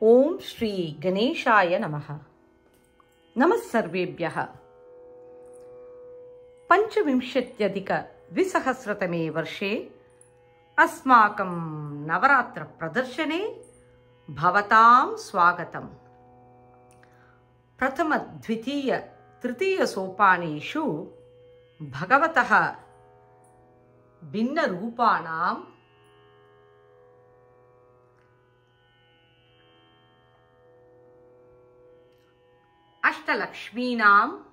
ओम श्री गणेशाय नमः। नमः सर्वेभ्यः। पंचविंशत्यधिक-द्विसहस्रतमे वर्षे अस्माकं नवरात्र प्रदर्शने भवतां स्वागतम्। प्रथम द्वितीय तृतीय सोपानेषु भगवतः भिन्नरूपाणां अष्टलक्ष्मीनाम्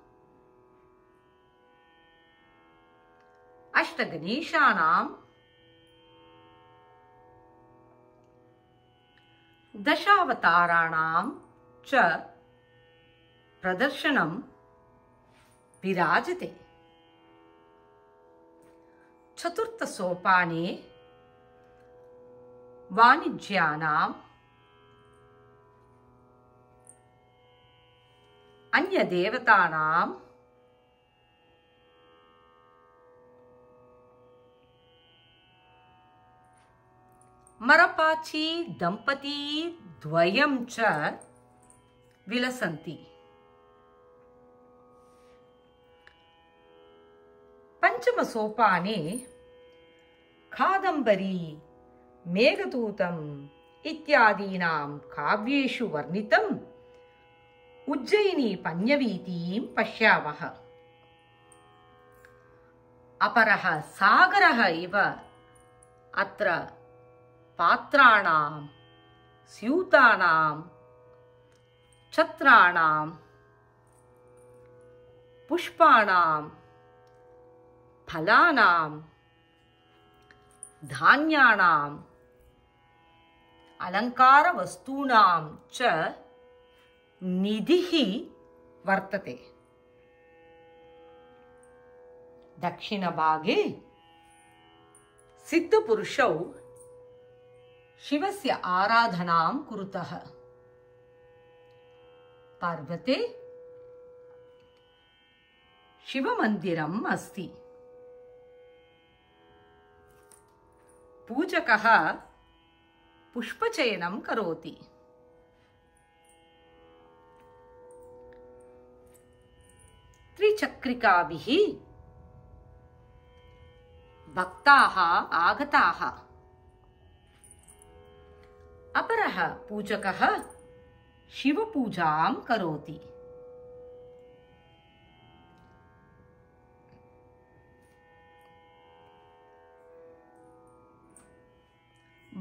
अष्टगणेशानां दशावताराणां च प्रदर्शनं विराजते। चतुर्थसोपाने वाणिज्यानां अन्यदेवतानां मरपाची दंपती द्वयं च विलसन्ति। पंचम सोपाने कादम्बरी मेघदूतम् इत्यादीनां काव्येषु वर्णितम् उज्जयिनी पन्यवीतीं पश्यामः। अपरः सागरः इव अत्र पात्राणां, स्यूतानां, छत्राणां, पुष्पाणां, फलानां, धान्यानाम्, अलङ्कारवस्तूनां च निधिः वर्तते। दक्षिणभागे सिद्धपुरुषौ शिवस्य आराधनां कुरुतः। पर्वते शिवमन्दिरम् अस्ति। पूजकः पुष्पचयनं करोति। त्रिचक्रिकाभिः भक्ताः आगताः। अपरः पूजकः शिवपूजां करोति।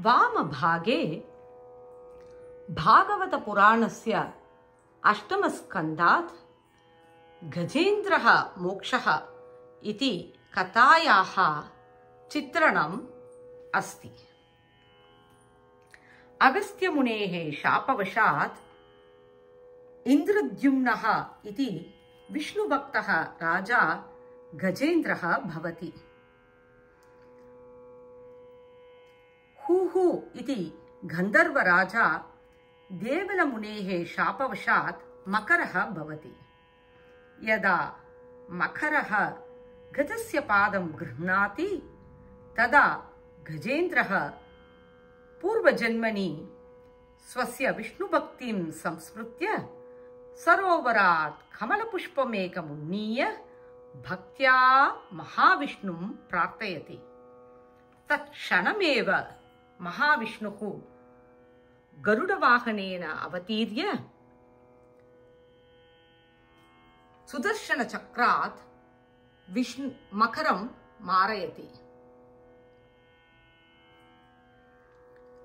वामभागे भागवतपुराणस्य अष्टमस्कन्धात् गजेन्द्रः मोक्षः इति कथायाः चित्रणम् अस्ति। अगस्त्यमुनेः शापवशात् इन्द्रद्युम्नः इति विष्णुभक्तः राजा गजेन्द्रः भवति। हूहू इति गन्धर्वराजा देवलमुनेः शापवशात् मकरः भवति। यदा मकरः गजस्य पादं गृह्णाति तदा गजेन्द्रः पूर्वजन्मनि स्वस्य विष्णुभक्तिं संस्मृत्य सरोवरात् कमलपुष्पमेकमुन्नीय भक्त्या महाविष्णुं प्रार्थयति। तत्क्षणमेव महाविष्णुः गरुडवाहनेन अवतीर्य सुदर्शनचक्रात् मकरं मारयति।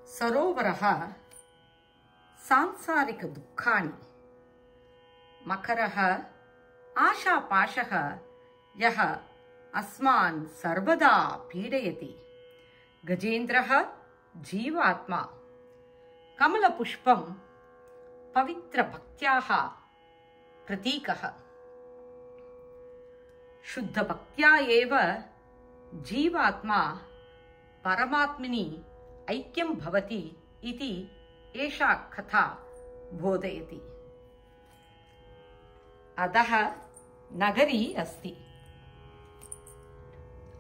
सरोवरः सांसारिक दुःखानि, मकरः आशापाशः यः अस्मान् सर्वदा पीडयति। गजेन्द्रः जीवात्मा, कमलपुष्पं पवित्रभक्त्याः प्रतीकः। शुद्धभक्त्या एव जीवात्मा परमात्मनि ऐक्यं भवति इति एषा कथा बोधयति। अधः नगरी अस्ति।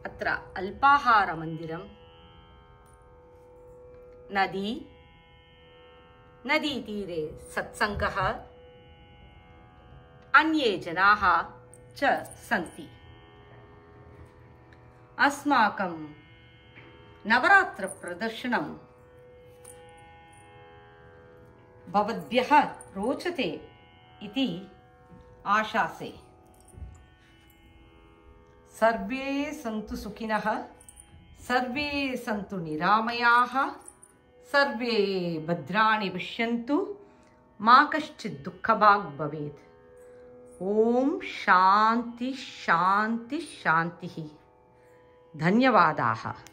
अत्र अल्पाहारमन्दिरं, नदी, नदीतीरे सत्सङ्गः, अन्ये जनाः च सन्ति। अस्माकं नवरात्रप्रदर्शनं भवद्भ्यः रोचते इति आशासे। सर्वे सन्तु सुखिनः, सर्वे सन्तु निरामयाः, सर्वे भद्राणि पश्यन्तु, मा कश्चित् दुःखभाग् भवेत्। ओम शांति शांति शांति। धन्यवादाः।